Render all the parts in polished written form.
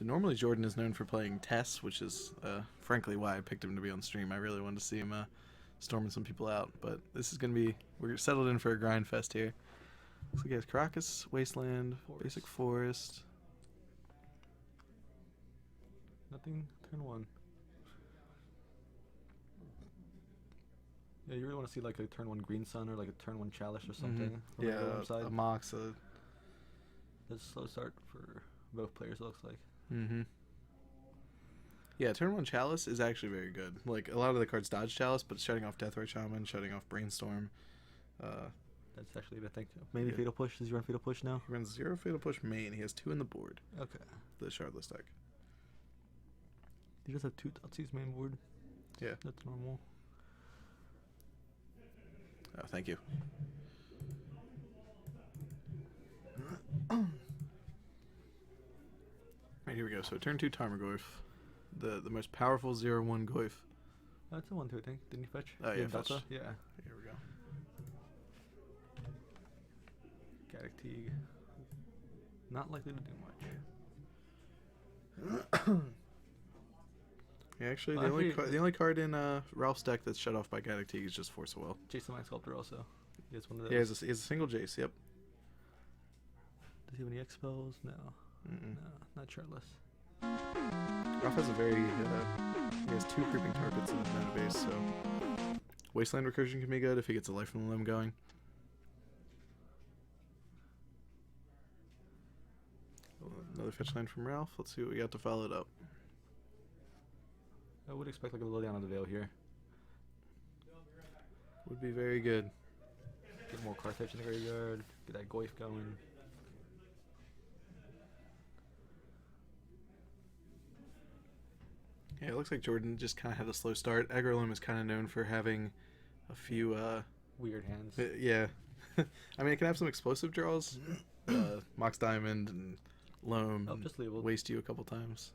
So normally Jordon is known for playing Tess, which is frankly why I picked him to be on stream. I really wanted to see him storming some people out, but this is going to be, we're settled in for a grind fest here. Looks like he has Caracas, Wasteland, Basic Forest. Nothing, turn 1. Yeah, you really want to see like a turn 1 Green Sun or like a turn 1 Chalice or something. Mm-hmm. Yeah, a Mox. That's a slow start for both players, it looks like. Mm-hmm. Yeah, turn 1 Chalice is actually very good. Like, a lot of the cards dodge Chalice, but shutting off Deathray Shaman, shutting off Brainstorm. That's actually good, I think. Mainly Fatal Push. Does he run Fatal Push now? He runs 0 Fatal Push main. He has 2 in the board. Okay. The Shardless deck. He does have 2 Thoughtseize main board. Yeah. That's normal. Oh, thank you. Right, here we go. So turn 2 Tarmogoyf. The most powerful 0/1 Goyf. That's a 1/2, I think. Didn't you fetch? Oh, yeah, fetch. Yeah. Here we go. Gaddock not likely to do much. Yeah, actually, the only card in Ralph's deck that's shut off by Gaddock is just Force of Will. Jason Mind Sculptor also. He has one of those. Yeah, he has a single Jace, yep. Does he have any X spells? No. Mm-mm. No, not Shardless. Ralph has a very, he has 2 creeping targets in his mana base, so Wasteland Recursion can be good if he gets a Life from the Limb going. Another fetch line from Ralph. Let's see what we got to follow it up. I would expect like a Liliana the Veil here. Would be very good. Get more Carthage in the graveyard. Get that Goyf going. Yeah, it looks like Jordon just kind of had a slow start. Aggro Loam is kind of known for having a few weird hands. Yeah. I mean, it can have some explosive draws. Mox Diamond and Loam. Oh, just Leovold. Waste you a couple times.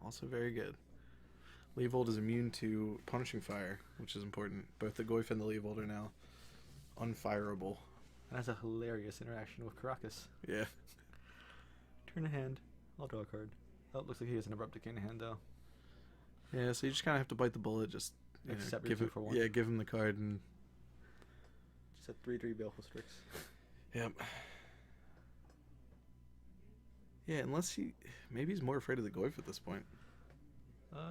Also very good. Leovold is immune to Punishing Fire, which is important. Both the Goyf and the Leovold are now unfireable. And has a hilarious interaction with Caracas. Yeah. Turn a hand. I'll draw a card. Oh, it looks like he has an Abrupt Decay in hand, though. Yeah, so you just kind of have to bite the bullet. Just give it for 1. Yeah, give him the card and. Just a 3/3 Baleful Strix. Yep. Yeah, unless maybe he's more afraid of the Goyf at this point.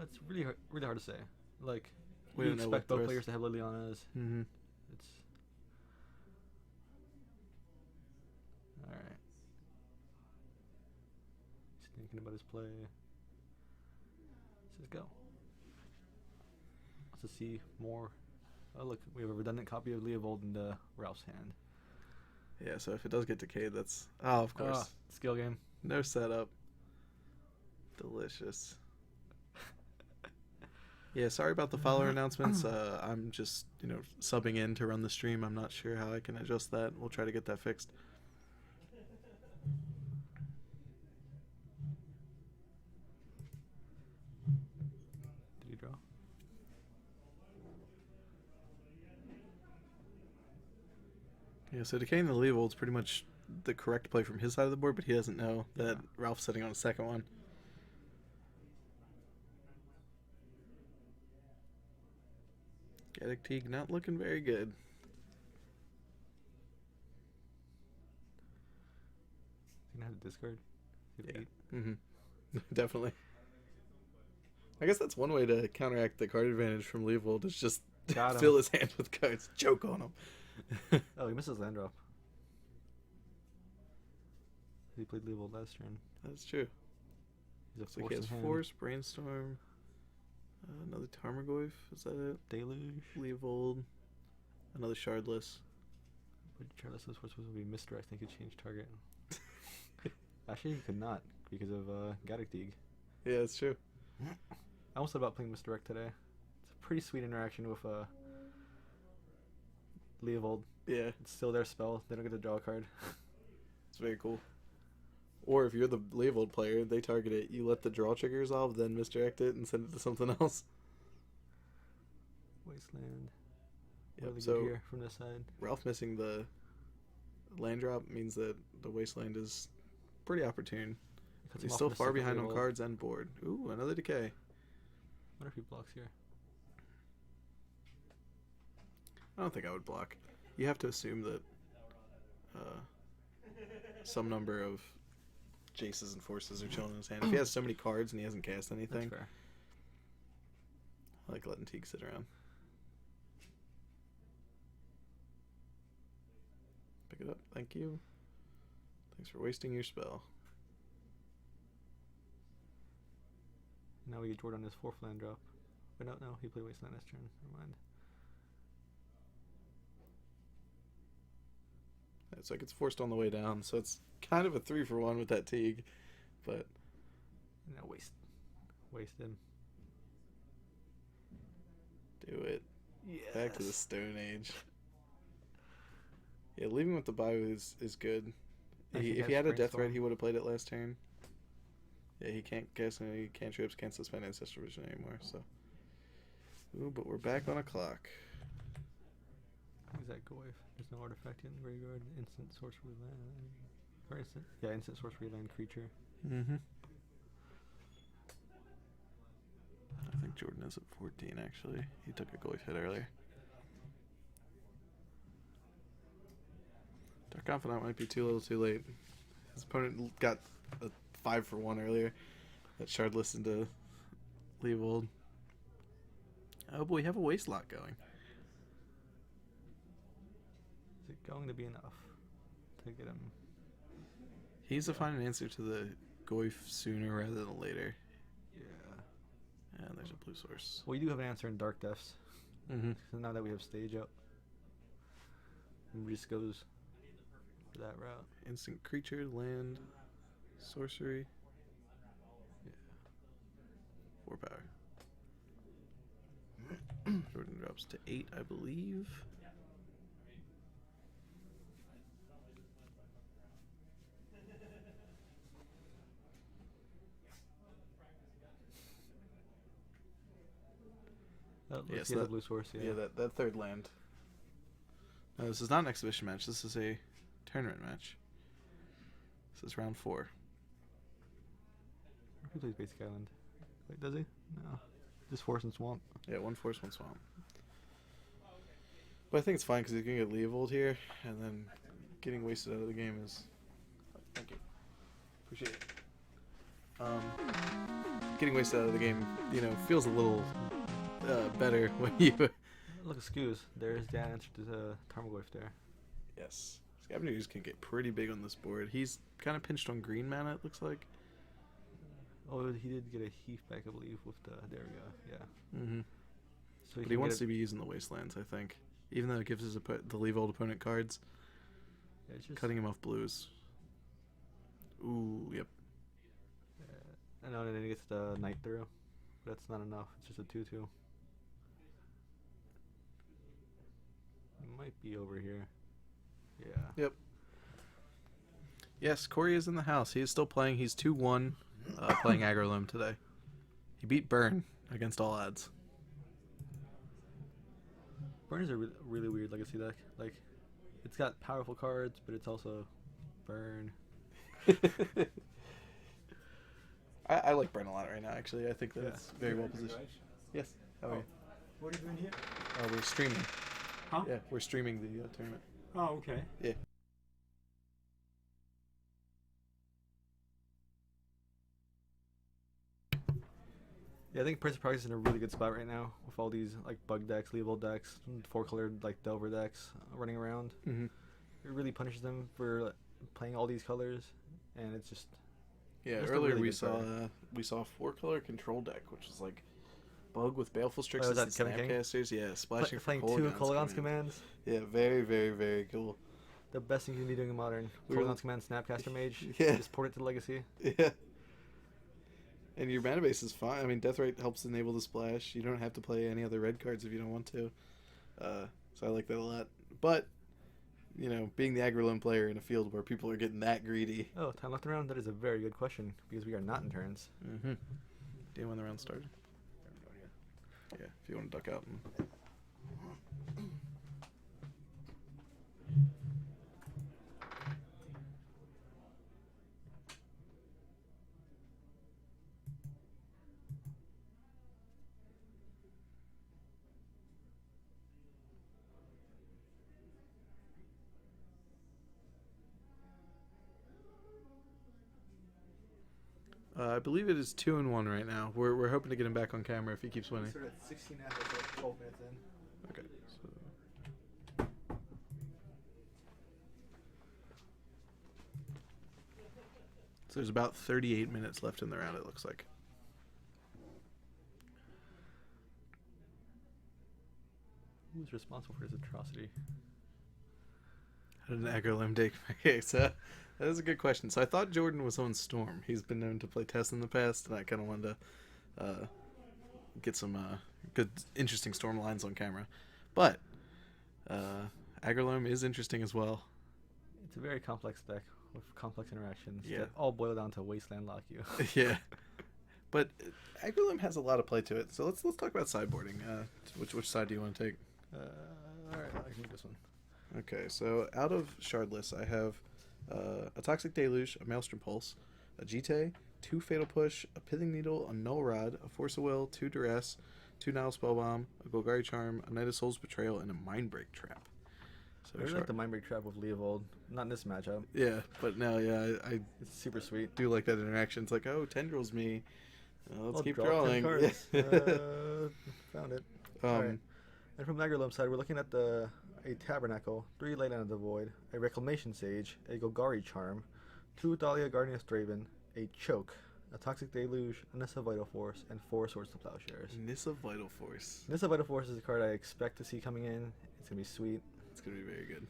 It's really hard to say. Like, we you expect both players to have Lilianas. Mm-hmm. It's all right. He's thinking about his play. Says go. Let's see more. Oh look, we have a redundant copy of Leovold in Ralph's hand. Yeah, so if it does get decayed, that's of course. Skill game. No setup. Delicious. Yeah, sorry about the follower announcements. I'm just, subbing in to run the stream. I'm not sure how I can adjust that. We'll try to get that fixed. Did he draw? Yeah, so decaying the Leovold's pretty much the correct play from his side of the board, but he doesn't know that Ralph's sitting on a second one. Gaddock Teague not looking very good. He's gonna have to discard. Yeah. Mm-hmm. Definitely. I guess that's one way to counteract the card advantage from Leovold is just fill his hand with cards, choke on him. Oh, he misses land drop. He played Leovold last turn. That's true. He's a so he has Force, Brainstorm, another Tarmogoyf, is that it? Deluge. Leovold, another Shardless. But Shardless was supposed to be Misdirect. I think he could change target. Actually, he could not because of Gaddock Teague. Yeah, that's true. I almost thought about playing Misdirect today. It's a pretty sweet interaction with Leovold. Yeah. It's still their spell. They don't get to draw a card. It's very cool. Or if you're the Leovold player, they target it. You let the draw trigger resolve, then misdirect it and send it to something else. Wasteland. Yep, What so here from this side? Ralph missing the land drop means that the Wasteland is pretty opportune. Cuts He's him off still in a far second behind on reroll. cards and board. Ooh, another decay. What if he blocks here? I don't think I would block. You have to assume that some number of Jaces and Forces are chilling in his hand. If he has so many cards and he hasn't cast anything, That's fair. I like letting Teague sit around. Pick it up. Thank you. Thanks for wasting your spell. Now we get Jordon his 4th land drop. But no, he played Wasteland this turn. Never mind. It's like it's forced on the way down, so it's kind of a 3-for-1 with that Teague, but No, waste him. do it. Yes. Back to the Stone Age. Yeah, leaving with the Bayou is good. If he had a Death Red, he would have played it last turn. Yeah, he can't cast any cantrips, can't suspend Ancestral Vision anymore, so. Ooh, but we're back on a clock. What is that Goyf? There's no artifact in the graveyard. Instant sorcery land. Or instant sorcery land creature. Mm-hmm. I think Jordon is at 14, actually. He took a Goyf hit earlier. Dark Confidant might be too little too late. His opponent got a 5-for-1 earlier. That Shardless into Leovold. Oh, but we have a waste lot going. Is it going to be enough to get him? He needs to find an answer to the Goyf sooner rather than later. Yeah. And there's a blue source. Well, you do have an answer in Dark Depths. Mm-hmm. So now that we have stage up, he just goes for that route. Instant creature, land, sorcery. Yeah. 4 power. Jordon drops to 8, I believe. Oh, Yeah, let's so see the that- blue source. Yeah. that third land. No, this is not an exhibition match. This is a tournament match. This is round 4. He plays Basic Island. Wait, does he? No. Just Forest and Swamp. Yeah, 1 force, 1 swamp. But I think it's fine because he's going to get Leovold here, and then getting wasted out of the game is... Thank you. Appreciate it. Getting wasted out of the game, feels a little better when you... Look at Scoos. There's the answer to the Tarmogoyf there. Yes. Scavengers can get pretty big on this board. He's kind of pinched on green mana, it looks like. Oh, he did get a Heath back, I believe, with the... There we go. Yeah. Mm-hmm. So But he wants to be using the Wastelands, I think. Even though it gives the Leovold opponent cards. Yeah, it's just... Cutting him off blues. Ooh, yep. I know, and then he gets the Night through. But that's not enough. It's just a 2-2. Might be over here. Yeah. Yep. Yes, Corey is in the house. He is still playing. He's 2-1 playing Aggro Loam today. He beat Burn against all odds. Burn is a really weird legacy deck. Like, it's got powerful cards, but it's also Burn. I like Burn a lot right now, actually. I think that it's very well positioned. Right? Yes. How are you? What are you doing here? We're streaming. Huh? Yeah, we're streaming the tournament. Oh, okay. Yeah. Yeah, I think Prince of Progress is in a really good spot right now with all these like bug decks, Leovold decks, 4-colored like Delver decks running around. Mm-hmm. It really punishes them for playing all these colors, and it's just Yeah, Just a earlier really we good saw card. we saw a 4-color control deck, which is like Bug with Baleful was Strixes that and Kevin King? Snapcasters. Yeah, splashing for playing 2 Kolaghan's Kolaghan's commands. commands. Yeah, very, very, very cool. The best thing you can be doing in Modern. We were- Kolaghan's command, Snapcaster Mage. Yeah. Just port it to Legacy. Yeah. And your mana base is fine. I mean, Deathrite helps enable the splash. You don't have to play any other red cards if you don't want to. So I like that a lot. But, being the Aggro Loam player in a field where people are getting that greedy. Oh, time left around? That is a very good question, because we are not in turns. Mm-hmm. Do you know when the round started? Yeah, if you want to duck out. I believe it is 2-1 right now. We're hoping to get him back on camera if he keeps winning. Started at 16 after 12 minutes in. Okay. So there's about 38 minutes left in the round, it looks like. Who's responsible for his atrocity? How did an Aggro Loam take? Okay, so that is a good question. So I thought Jordon was on Storm. He's been known to play Test in the past, and I kind of wanted to get some good, interesting Storm lines on camera. But Aggro Loam is interesting as well. It's a very complex deck with complex interactions Yeah. that all boil down to Wasteland Lock you. Yeah. But Aggro Loam has a lot of play to it. So let's talk about sideboarding. Which side do you want to take? Alright, I can do this one. Okay, so out of Shardless, I have a Toxic Deluge, a Maelstrom Pulse, a Jite, 2 Fatal Push, a Pithing Needle, a Null Rod, a Force of Will, 2 Duress, 2 Nile Spellbomb, a Golgari Charm, a Knight of Souls Betrayal, and a Mindbreak Trap. So I really like the Mindbreak Trap with Leovold. Not in this matchup. Yeah, but no, yeah, I It's super sweet. do like that interaction. It's like, oh, Tendrils me. Let's I'll keep draw 10 drawing. cards. Found it. Alright. And from the Aggro Loam side, we're looking at a Tabernacle, 3 Leyline of the Void, a Reclamation Sage, a Golgari Charm, 2 Dahlia Guardian of Straven, a Choke, a Toxic Deluge, a Nissa Vital Force, and 4 Swords to Plowshares. Nissa Vital Force. Nissa Vital Force is a card I expect to see coming in. It's going to be sweet. It's going to be very good.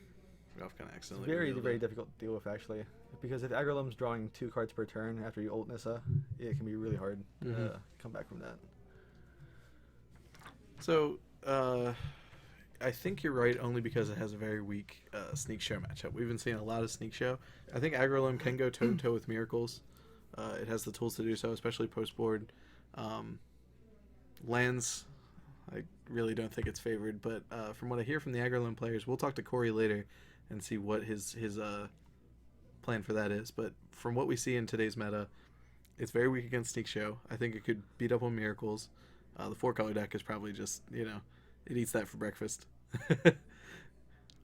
Ralph kind of It's accidentally. very, revealed very it. difficult to deal with, actually. Because if Aggro Loam's drawing 2 cards per turn after you ult Nissa, it can be really hard to come back from that. So, I think you're right only because it has a very weak Sneak Show matchup. We've been seeing a lot of Sneak Show. I think Aggro Loam can go toe-to-toe with Miracles. It has the tools to do so, especially post-board. Lands, I really don't think it's favored, but from what I hear from the Aggro Loam players, we'll talk to Corey later and see what his plan for that is. But from what we see in today's meta, it's very weak against Sneak Show. I think it could beat up on Miracles. The 4-color deck is probably just, it eats that for breakfast.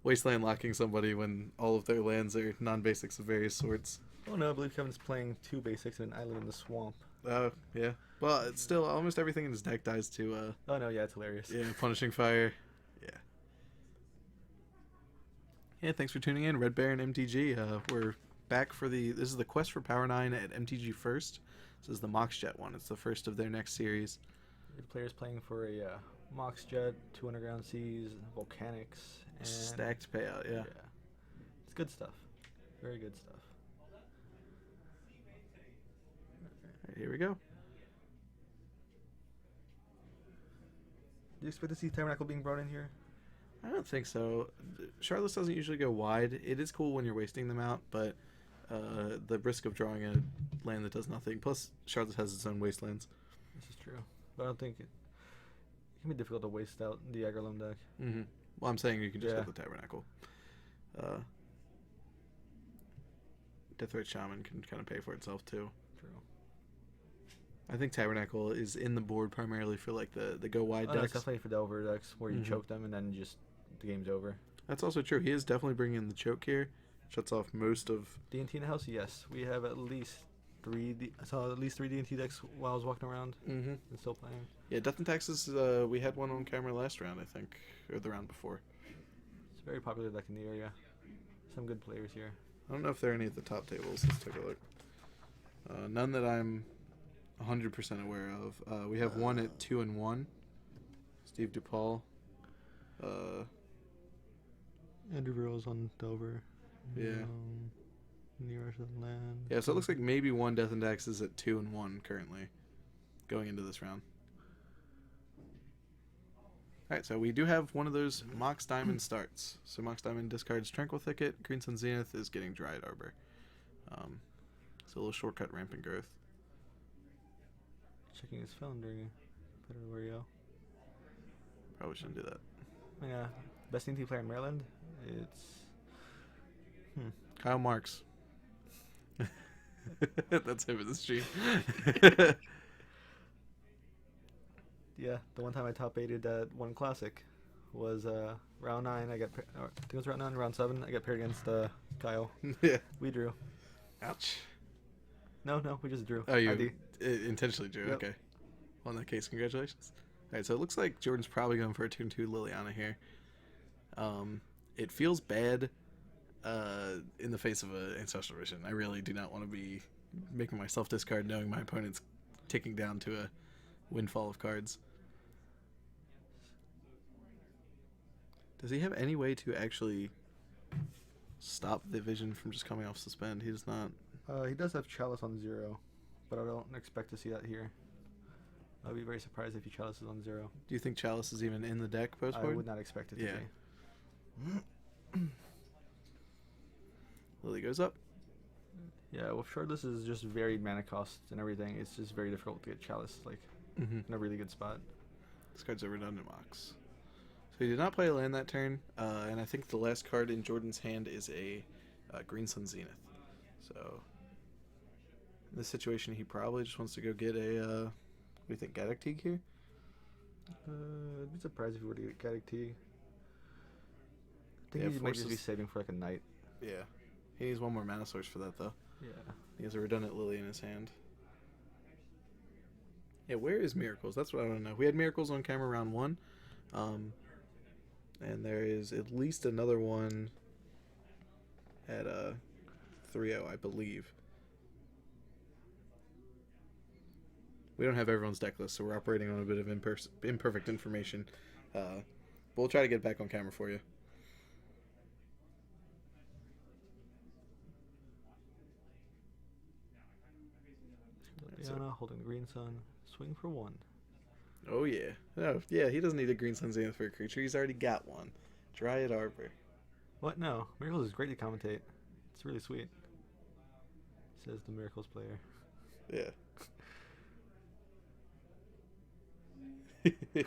Wasteland locking somebody when all of their lands are non-basics of various sorts. Oh no, I believe Kevin's playing 2 basics and an island in the swamp. Oh, yeah. Well, it's still almost everything in his deck dies to, Oh no, yeah, it's hilarious. yeah, Punishing Fire. Yeah. Yeah, thanks for tuning in. Red Baron MTG. We're back for this is the Quest for Power 9 at MTG First. This is the Mox Jet one. It's the first of their next series. The players playing for a Mox Jet, 2 Underground Seas, Volcanics, and Stacked payout, yeah. It's good stuff. Very good stuff. Alright, here we go. Do you expect to see Tabernacle being brought in here? I don't think so. Shardless doesn't usually go wide. It is cool when you're wasting them out, but the risk of drawing a land that does nothing. Plus, Shardless has its own wastelands. This is true. But I don't think it can be difficult to waste out the Aggro Loam deck. Mm-hmm. Well, I'm saying you can just Yeah. get the Tabernacle. Deathright Shaman can kind of pay for itself too. True. I think Tabernacle is in the board primarily for like the go wide Oh, no, it's decks. definitely for Delver decks where you Mhm. choke them and then just the game's over. That's also true. He is definitely bringing in the choke here. Shuts off most of. D&T in the house, yes. We have at least 3 I saw at least 3 D&T decks while I was walking around Mm-hmm. and still playing. Yeah, Death and Taxes. We had one on camera last round, I think, or the round before. It's a very popular deck in the area. Some good players here. I don't know if there are any at the top tables. Let's take a look. None that I'm 100% aware of. We have one at 2-1. Steve DePaul. Andrew Rose on Delver. Yeah. Near land. Yeah, so it looks like maybe one Death and Taxes at 2-1 currently, going into this round. Alright, so we do have one of those Mox Diamond starts. So Mox Diamond discards Tranquil Thicket. Green Sun Zenith is getting Dryad Arbor. So a little shortcut Rampant Growth. Checking his phone during Better Wario. Probably shouldn't do that. Yeah. Best D&T player in Maryland. It's Kyle Marks. That's him in the stream. yeah, the one time I top 8'd that one classic was round 9. I think it was round 9, round 7. I got paired against Kyle. Yeah. We drew. Ouch. No, we just drew. Oh, you ID. intentionally drew. Yep. Okay. Well, in that case, congratulations. All right, so it looks like Jordan's probably going for a 2-2 Liliana here. It feels bad in the face of an Ancestral Vision. I really do not want to be making myself discard knowing my opponent's ticking down to a windfall of cards. Does he have any way to actually stop the vision from just coming off suspend? He does not. He does have Chalice on 0, but I don't expect to see that here. I'd be very surprised if he Chalice is on 0. Do you think Chalice is even in the deck post I board? would not expect it to Yeah. be. Lily goes up. Yeah, well, Shardless is just varied mana costs and everything. It's just very difficult to get Chalice like in a really good spot. This card's a redundant box. So he did not play a land that turn, and I think the last card in Jordan's hand is a Green Sun Zenith. So in this situation, he probably just wants to go get a, what do you think, Gaddock here? I'd be surprised if he were to get Gaddock. I think Yeah, he might just be forces- saving for like a Knight. Yeah. He needs one more mana source for that, though. Yeah. He has a redundant Lily in his hand. Yeah, where is Miracles? That's what I want to know. We had Miracles on camera round 1. And there is at least another one at 3-0, I believe. We don't have everyone's deck list, so we're operating on a bit of imperfect information. But we'll try to get it back on camera for you. Liliana holding the Green Sun. Swing for 1. Oh, yeah. Oh, yeah, he doesn't need a Green Sun Zenith for a creature. He's already got one. Dryad Arbor. What? No. Miracles is great to commentate. It's really sweet. Says the Miracles player. Yeah. Yeah,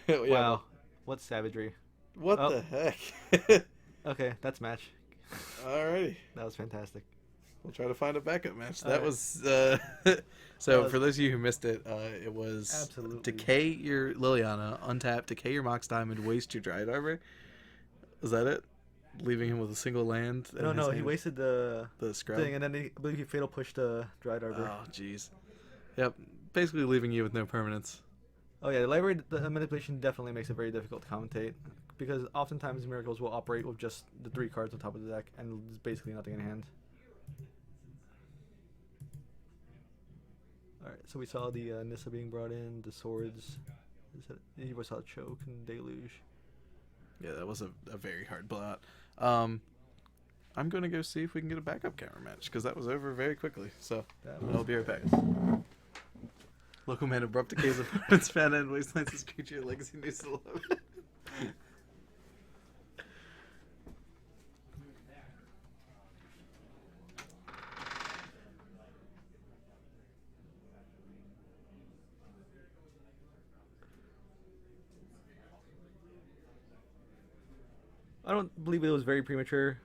Wow. What savagery. What Oh. the heck? Okay, that's match. Alrighty. That was fantastic. We'll try to find a backup match. Alright. That was so was- for those of you who missed it, it was Absolutely. decay your Liliana, untap, decay your Mox Diamond, waste your Dryad Arbor. Was that it? Leaving him with a single land? and his No, he hand- wasted the scrub. thing, and then I believe he fatal pushed the Dried Arbor. Oh, jeez. Yep. Basically leaving you with no permanence. Oh yeah, the library the manipulation definitely makes it very difficult to commentate, because oftentimes Miracles will operate with just the 3 cards on top of the deck, and there's basically nothing in hand. Alright, so we saw the Nissa being brought in, the swords. You saw Choke and Deluge. Yeah, that was a very hard blowout. I'm going to go see if we can get a backup camera match, because that was over very quickly. So, I'll be right back. Local man abrupt decays opponent's fan end, wastelands his creature, legacy news to 11. I don't believe it was very premature